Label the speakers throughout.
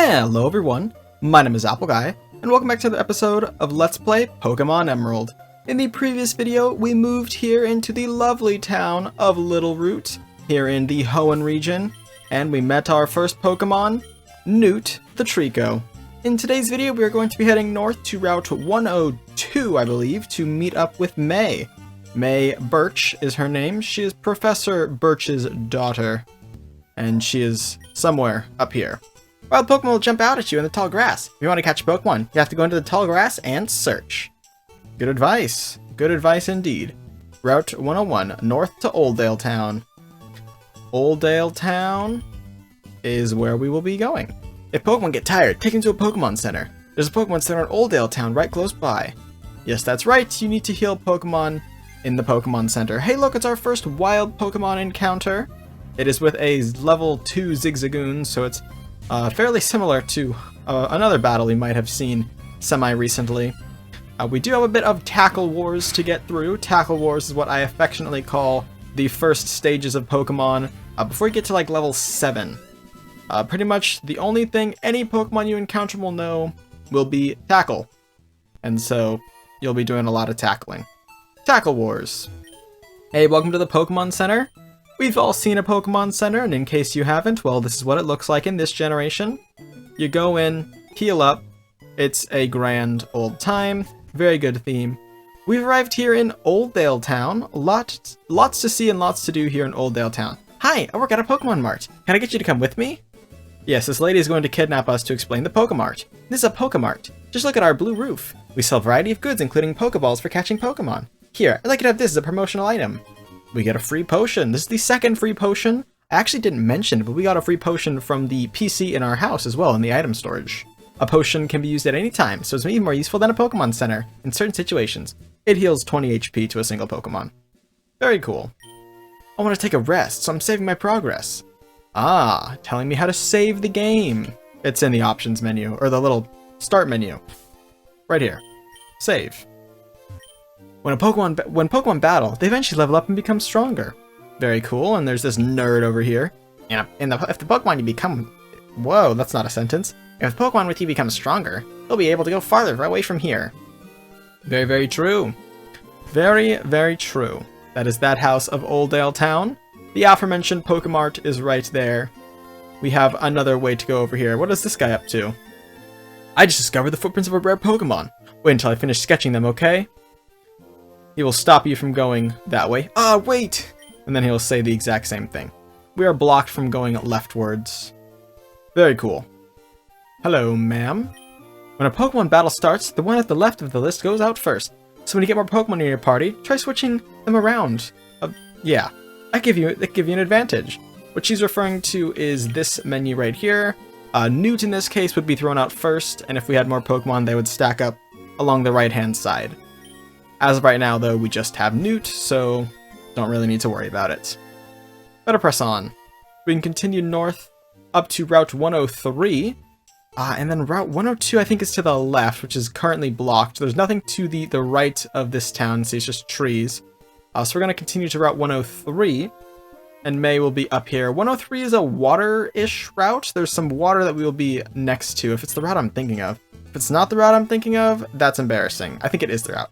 Speaker 1: Hello everyone, my name is Apple Guy, and welcome back to the episode of Let's Play Pokémon Emerald. In the previous video, we moved here into the lovely town of Little Root, here in the Hoenn region, and we met our first Pokémon, Newt the Treecko. In today's video, we are going to be heading north to Route 102, I believe, to meet up with May. May Birch is her name. She is Professor Birch's daughter, and she is somewhere up here. Wild Pokemon will jump out at you in the tall grass. If you want to catch a Pokemon, you have to go into the tall grass and search. Good advice. Good advice indeed. Route 101, north to Oldale Town. Oldale Town is where we will be going. If Pokemon get tired, take them to a Pokemon Center. There's a Pokemon Center in Oldale Town right close by. Yes, that's right. You need to heal Pokemon in the Pokemon Center. Hey, look, it's our first wild Pokemon encounter. It is with a level 2 Zigzagoon, so it's fairly similar to another battle we might have seen semi-recently. We do have a bit of Tackle Wars to get through. Tackle Wars is what I affectionately call the first stages of Pokemon before you get to like level 7. Pretty much the only thing any Pokemon you encounter will know will be Tackle. And so you'll be doing a lot of tackling. Tackle Wars. Hey, welcome to the Pokemon Center. We've all seen a Pokemon Center, and in case you haven't, well, this is what it looks like in this generation. You go in, heal up. It's a grand old time. Very good theme. We've arrived here in Oldale Town. Lots to see and lots to do here in Oldale Town. Hi, I work at a Pokemon Mart. Can I get you to come with me? Yes, this lady is going to kidnap us to explain the Pokemart. This is a Pokemart. Just look at our blue roof. We sell a variety of goods, including Pokeballs for catching Pokemon. Here, I'd like you to have this as a promotional item. We get a free potion. This is the second free potion. I actually didn't mention it, but we got a free potion from the PC in our house as well in the item storage. A potion can be used at any time, so it's even more useful than a Pokemon Center in certain situations. It heals 20 HP to a single Pokemon. Very cool. I want to take a rest, so I'm saving my progress. Ah, telling me how to save the game. It's in the options menu, or the little start menu. Right here. Save. When Pokemon battle, they eventually level up and become stronger. Very cool, and there's this nerd over here. Yeah, if the Pokemon you become... Whoa, that's not a sentence. If the Pokemon with you becomes stronger, they'll be able to go farther away from here. Very, very true. Very, very true. That is that house of Oldale Town. The aforementioned Pokemart is right there. We have another way to go over here. What is this guy up to? I just discovered the footprints of a rare Pokemon. Wait until I finish sketching them, okay? He will stop you from going that way. Ah, wait! And then he'll say the exact same thing. We are blocked from going leftwards. Very cool. Hello, ma'am. When a Pokemon battle starts, the one at the left of the list goes out first. So when you get more Pokemon in your party, try switching them around. Yeah, I give you an advantage. What she's referring to is this menu right here. Newt in this case would be thrown out first, and if we had more Pokemon, they would stack up along the right-hand side. As of right now, though, we just have Newt, so don't really need to worry about it. Better press on. We can continue north up to Route 103, and then Route 102 I think is to the left, which is currently blocked. There's nothing to the right of this town, so it's just trees. So we're going to continue to Route 103, and May will be up here. 103 is a water-ish route. There's some water that we will be next to, if it's the route I'm thinking of. If it's not the route I'm thinking of, that's embarrassing. I think it is the route.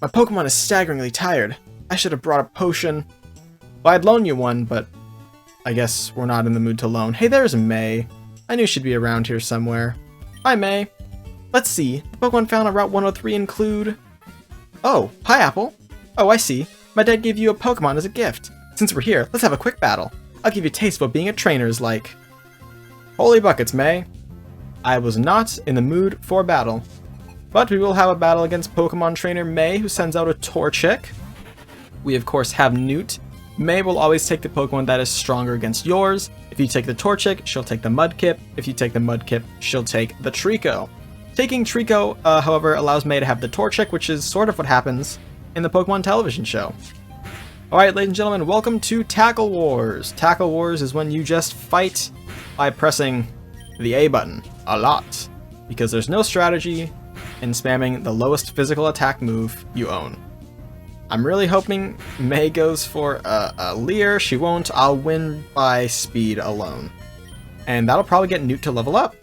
Speaker 1: My Pokemon is staggeringly tired. I should have brought a potion. Well, I'd loan you one, but I guess we're not in the mood to loan. Hey, there's May. I knew she'd be around here somewhere. Hi, May. Let's see. The Pokemon found on Route 103 include... Oh, hi, Apple. Oh, I see. My dad gave you a Pokemon as a gift. Since we're here, let's have a quick battle. I'll give you a taste of what being a trainer is like. Holy buckets, May. I was not in the mood for battle. But we will have a battle against Pokemon Trainer May, who sends out a Torchic. We, of course, have Newt. May will always take the Pokemon that is stronger against yours. If you take the Torchic, she'll take the Mudkip. If you take the Mudkip, she'll take the Treecko. Taking Treecko, however, allows May to have the Torchic, which is sort of what happens in the Pokemon television show. Alright, ladies and gentlemen, welcome to Tackle Wars. Tackle Wars is when you just fight by pressing the A button a lot, because there's no strategy in spamming the lowest physical attack move you own. I'm really hoping May goes for a Leer. She won't. I'll win by speed alone. And that'll probably get Newt to level up.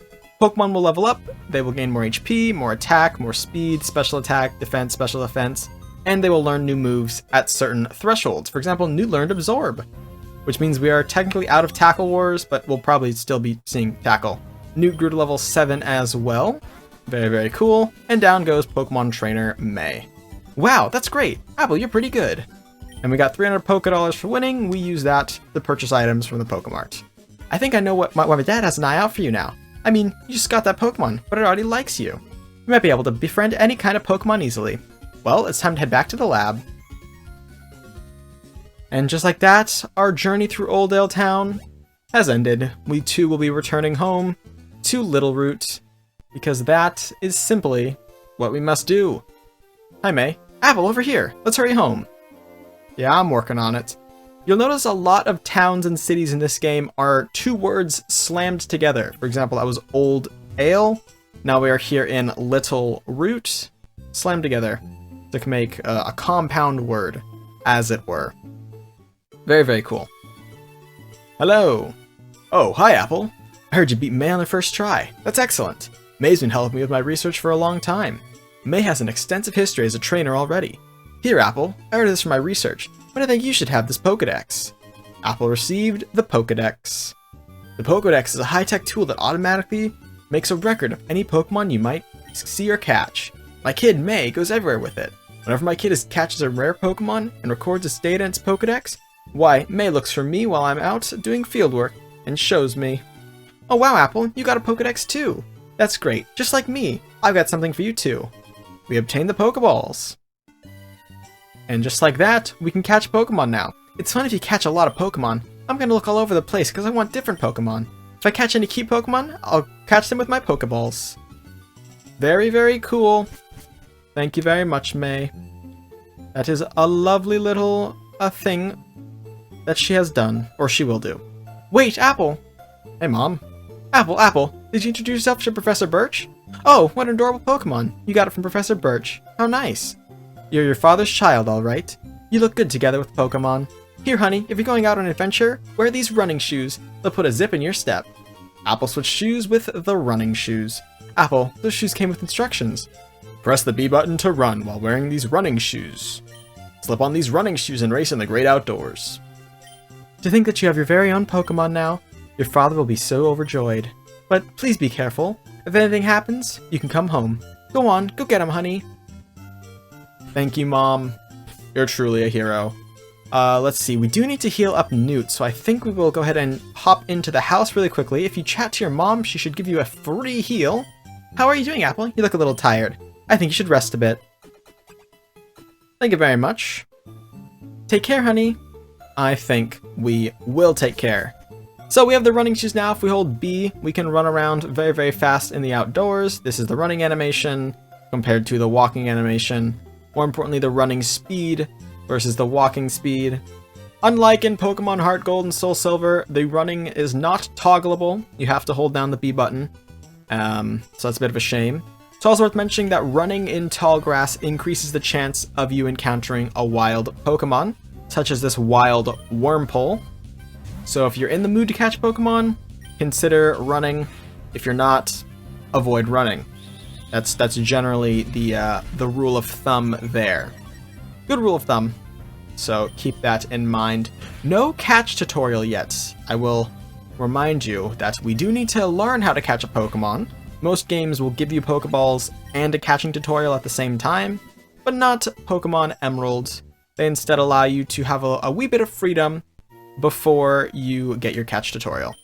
Speaker 1: Pokemon will level up, they will gain more HP, more attack, more speed, special attack, defense, special defense, and they will learn new moves at certain thresholds. For example, new learned Absorb, which means we are technically out of Tackle Wars, but we'll probably still be seeing Tackle. New grew to level 7 as well. Very, very cool. And down goes Pokemon Trainer May. Wow, that's great. Apple, you're pretty good. And we got 300 Poké Dollars for winning. We use that to purchase items from the Pokemart. I think I know why my dad has an eye out for you now. I mean, you just got that Pokemon, but it already likes you. You might be able to befriend any kind of Pokemon easily. Well, it's time to head back to the lab. And just like that, our journey through Oldale Town has ended. We too will be returning home to Littleroot, because that is simply what we must do. Hi, May. Apple, over here. Let's hurry home. Yeah, I'm working on it. You'll notice a lot of towns and cities in this game are two words slammed together. For example, that was Old Ale. Now we are here in Littleroot, slammed together to make a compound word, as it were. Very, very cool. Hello. Oh, hi, Apple. I heard you beat May on the first try. That's excellent. May's been helping me with my research for a long time. May has an extensive history as a trainer already. Here, Apple, I ordered this for my research, but I think you should have this Pokédex. Apple received the Pokédex. The Pokédex is a high-tech tool that automatically makes a record of any Pokemon you might see or catch. My kid, May, goes everywhere with it. Whenever my kid catches a rare Pokemon and records its data in its Pokédex, why, May looks for me while I'm out doing fieldwork and shows me. Oh wow, Apple, you got a Pokédex too. That's great. Just like me, I've got something for you too. We obtained the Pokeballs. And just like that, we can catch Pokemon now. It's fun if you catch a lot of Pokemon. I'm gonna look all over the place because I want different Pokemon. If I catch any key Pokemon, I'll catch them with my Pokeballs. Very, very cool. Thank you very much, May. That is a lovely little thing that she has done, or she will do. Wait, Apple! Hey, Mom. Apple, did you introduce yourself to Professor Birch? Oh, what an adorable Pokemon. You got it from Professor Birch. How nice. You're your father's child, all right. You look good together with Pokemon. Here, honey, if you're going out on an adventure, wear these running shoes. They'll put a zip in your step. Apple switched shoes with the running shoes. Apple, those shoes came with instructions. Press the B button to run while wearing these running shoes. Slip on these running shoes and race in the great outdoors. To think that you have your very own Pokemon now, your father will be so overjoyed. But please be careful. If anything happens, you can come home. Go on, go get him, honey. Thank you, Mom. You're truly a hero. Let's see, we do need to heal up Newt, so I think we will go ahead and hop into the house really quickly. If you chat to your mom, she should give you a free heal. How are you doing, Apple? You look a little tired. I think you should rest a bit. Thank you very much. Take care, honey. I think we will take care. So we have the running shoes now. If we hold B, we can run around very, very fast in the outdoors. This is the running animation compared to the walking animation. More importantly, the running speed versus the walking speed. Unlike in Pokemon Heart Gold and Soul Silver, the running is not toggleable. You have to hold down the B button. So that's a bit of a shame. It's also worth mentioning that running in tall grass increases the chance of you encountering a wild Pokemon, such as this wild Wurmple. So if you're in the mood to catch Pokemon, consider running. If you're not, avoid running. That's generally the rule of thumb there. Good rule of thumb. So keep that in mind. No catch tutorial yet. I will remind you that we do need to learn how to catch a Pokemon. Most games will give you Pokeballs and a catching tutorial at the same time, but not Pokemon Emerald. They instead allow you to have a wee bit of freedom before you get your catch tutorial.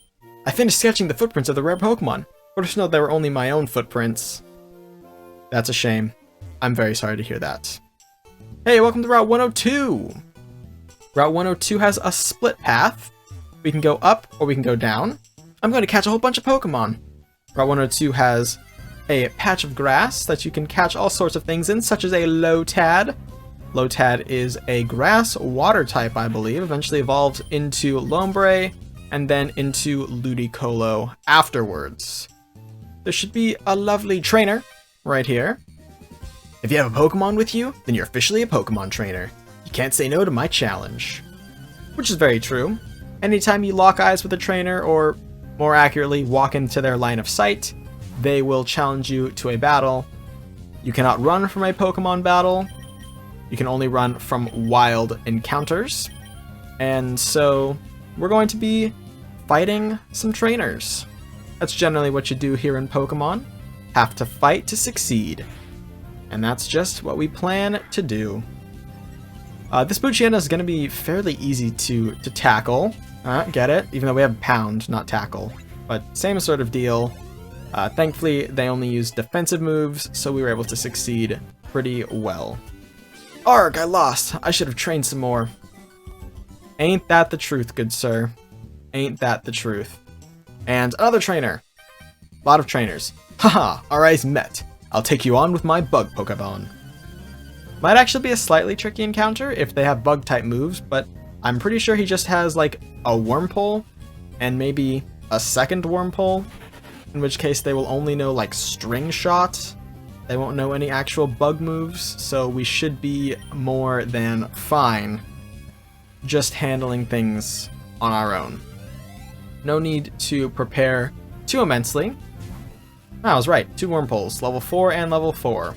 Speaker 1: I finished sketching the footprints of the rare Pokemon, but just know they were only my own footprints. That's a shame. I'm very sorry to hear that. Hey, welcome to Route 102! Route 102 has a split path. We can go up or we can go down. I'm going to catch a whole bunch of Pokemon. Route 102 has a patch of grass that you can catch all sorts of things in, such as a Lotad. Lotad is a grass water type, I believe, eventually evolves into Lombre, and then into Ludicolo afterwards. There should be a lovely trainer right here. If you have a Pokemon with you, then you're officially a Pokemon trainer. You can't say no to my challenge. Which is very true. Anytime you lock eyes with a trainer, or more accurately, walk into their line of sight, they will challenge you to a battle. You cannot run from a Pokemon battle. You can only run from wild encounters. And so we're going to be fighting some trainers. That's generally what you do here in Pokemon. Have to fight to succeed. And that's just what we plan to do. This Poochyena is going to be fairly easy to tackle. Get it? Even though we have Pound, not Tackle. But same sort of deal. Thankfully, they only use defensive moves, so we were able to succeed pretty well. Arg, I lost. I should have trained some more. Ain't that the truth, good sir. Ain't that the truth. And another trainer. A lot of trainers. Haha, our eyes met. I'll take you on with my bug Pokemon. Might actually be a slightly tricky encounter if they have bug type moves, but I'm pretty sure he just has like a Wurmple and maybe a second Wurmple, in which case they will only know like String Shot. They won't know any actual bug moves, so we should be more than fine just handling things on our own. No need to prepare too immensely. I was right, 2 Wurmples, level 4 and level 4.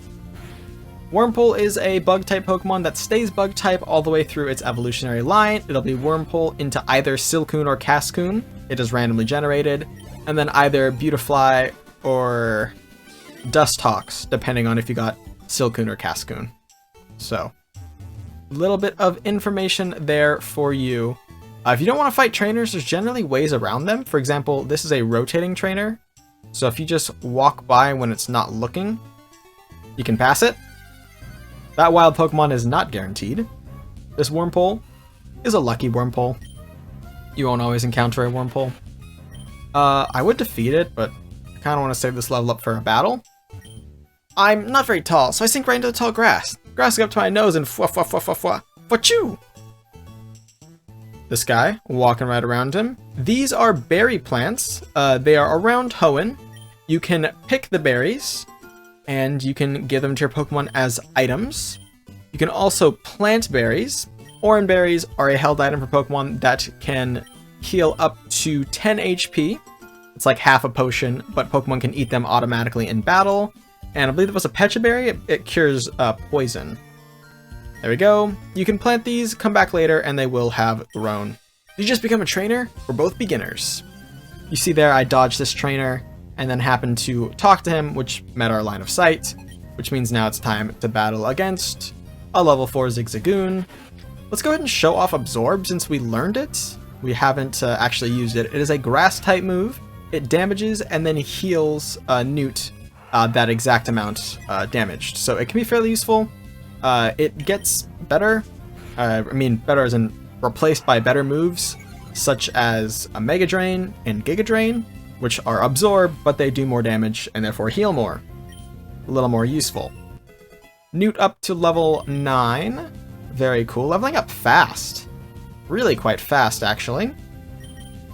Speaker 1: Wurmple is a bug-type Pokemon that stays bug-type all the way through its evolutionary line. It'll be Wurmple into either Silcoon or Cascoon. It is randomly generated. And then either Beautifly or Dusthawks, depending on if you got Silcoon or Cascoon. So, a little bit of information there for you. If you don't want to fight trainers, there's generally ways around them. For example, this is a rotating trainer. So if you just walk by when it's not looking, you can pass it. That wild Pokemon is not guaranteed. This Wurmple is a lucky Wurmple. You won't always encounter a Wurmple. I would defeat it, but I kind of want to save this level up for a battle. I'm not very tall, so I sink right into the tall grass. Grass goes up to my nose and fwa-choo! This guy, walking right around him. These are berry plants. They are around Hoenn. You can pick the berries, and you can give them to your Pokemon as items. You can also plant berries. Oran berries are a held item for Pokemon that can heal up to 10 HP. It's like half a potion, but Pokemon can eat them automatically in battle. And I believe it was a Pecha berry. It cures poison. There we go. You can plant these, come back later, and they will have grown. Did you just become a trainer? We're both beginners. You see there, I dodged this trainer, and then happened to talk to him, which met our line of sight, which means now it's time to battle against a level 4 Zigzagoon. Let's go ahead and show off Absorb since we learned it. We haven't actually used it. It is a grass-type move. It damages and then heals Newt that exact amount damaged. So it can be fairly useful. It gets better. I mean, better as in replaced by better moves, such as a Mega Drain and Giga Drain, which are Absorb, but they do more damage and therefore heal more. A little more useful. Newt up to level 9. Very cool. Leveling up fast. Really quite fast, actually.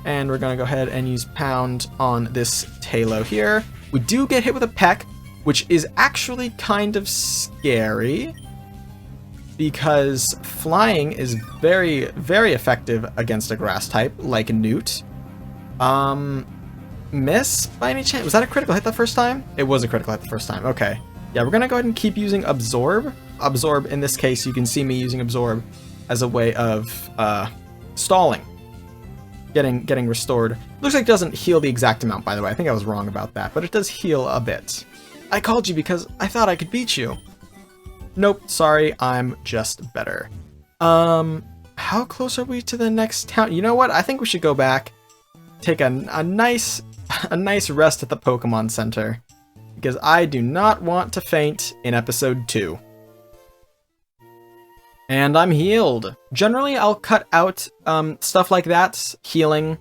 Speaker 1: And we're going to go ahead and use Pound on this Tailo here. We do get hit with a Peck, which is actually kind of scary, because flying is very, very effective against a grass type, like Newt. Miss, by any chance? Was that a critical hit the first time? It was a critical hit the first time, okay. Yeah, we're gonna go ahead and keep using Absorb. Absorb, in this case, you can see me using Absorb as a way of stalling. Getting restored. Looks like it doesn't heal the exact amount, by the way. I think I was wrong about that, but it does heal a bit. I called you because I thought I could beat you. Nope, sorry, I'm just better. How close are we to the next town? You know what? I think we should go back, take a nice rest at the Pokemon Center, because I do not want to faint in episode 2. And I'm healed. Generally, I'll cut out stuff like that, healing,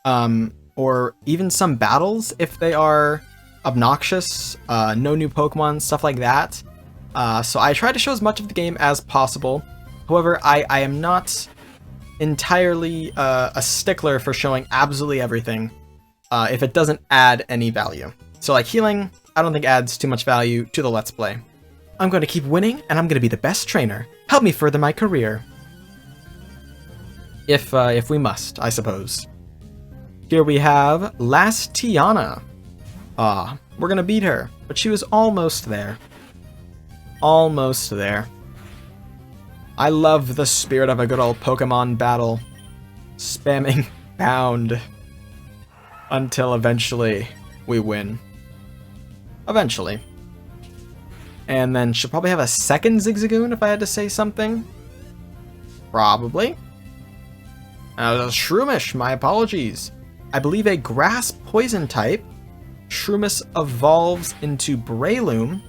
Speaker 1: or even some battles if they are obnoxious, no new Pokemon, stuff like that. So I try to show as much of the game as possible. However, I am not entirely a stickler for showing absolutely everything if it doesn't add any value. So like healing, I don't think adds too much value to the Let's Play. I'm going to keep winning, and I'm going to be the best trainer. Help me further my career. If we must, I suppose. Here we have Last Tiana. we're gonna beat her. But she was almost there. Almost there. I love the spirit of a good old Pokemon battle. Spamming bound until eventually we win. Eventually. And then she'll probably have a second Zigzagoon if I had to say something. Probably. Shroomish, my apologies. I believe a grass poison type. Shroomish evolves into Breloom.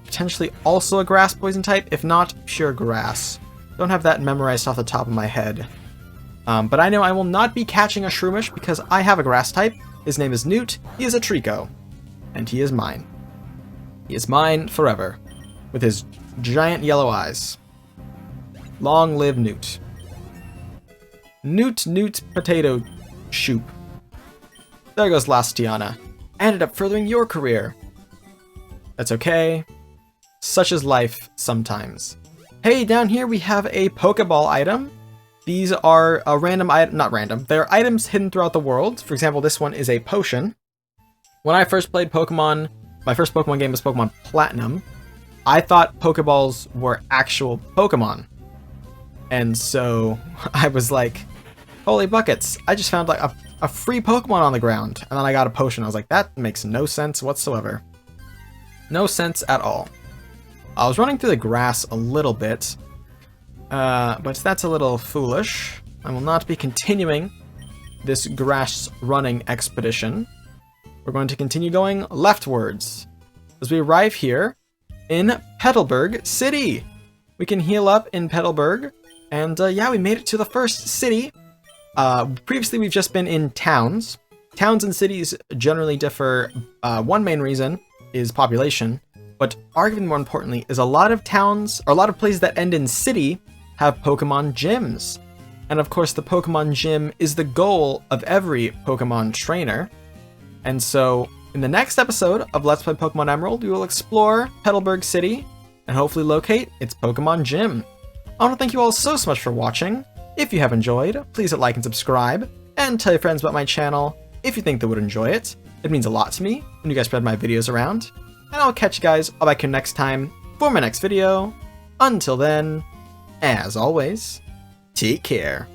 Speaker 1: Potentially also a grass poison type, if not pure grass. Don't have that memorized off the top of my head. But I know I will not be catching a Shroomish because I have a grass type. His name is Newt. He is a Trico. And he is mine. He is mine forever. With his giant yellow eyes. Long live Newt. Newt potato shoop. There goes Lastiana. I ended up furthering your career. That's okay. Such is life sometimes. Hey, down here we have a Pokeball item. These are a random item, not random. They're items hidden throughout the world. For example, this one is a potion. When I first played Pokemon, my first Pokemon game was Pokemon Platinum. I thought Pokeballs were actual Pokemon. And so I was like, holy buckets, I just found like a free Pokemon on the ground. And then I got a potion. I was like, that makes no sense whatsoever. No sense at all. I was running through the grass a little bit. But that's a little foolish. I will not be continuing this grass running expedition. We're going to continue going leftwards. As we arrive here in Petalburg City. We can heal up in Petalburg. And yeah, we made it to the first city. Previously, we've just been in towns. Towns and cities generally differ. One main reason is population. But arguably more importantly is a lot of towns, or a lot of places that end in city, have Pokemon gyms. And of course, the Pokemon gym is the goal of every Pokemon trainer. And so, in the next episode of Let's Play Pokemon Emerald, we will explore Petalburg City and hopefully locate its Pokemon gym. I want to thank you all so much for watching. If you have enjoyed, please hit like and subscribe, and tell your friends about my channel if you think they would enjoy it. It means a lot to me when you guys spread my videos around. And I'll catch you guys all back here next time for my next video. Until then, as always, take care.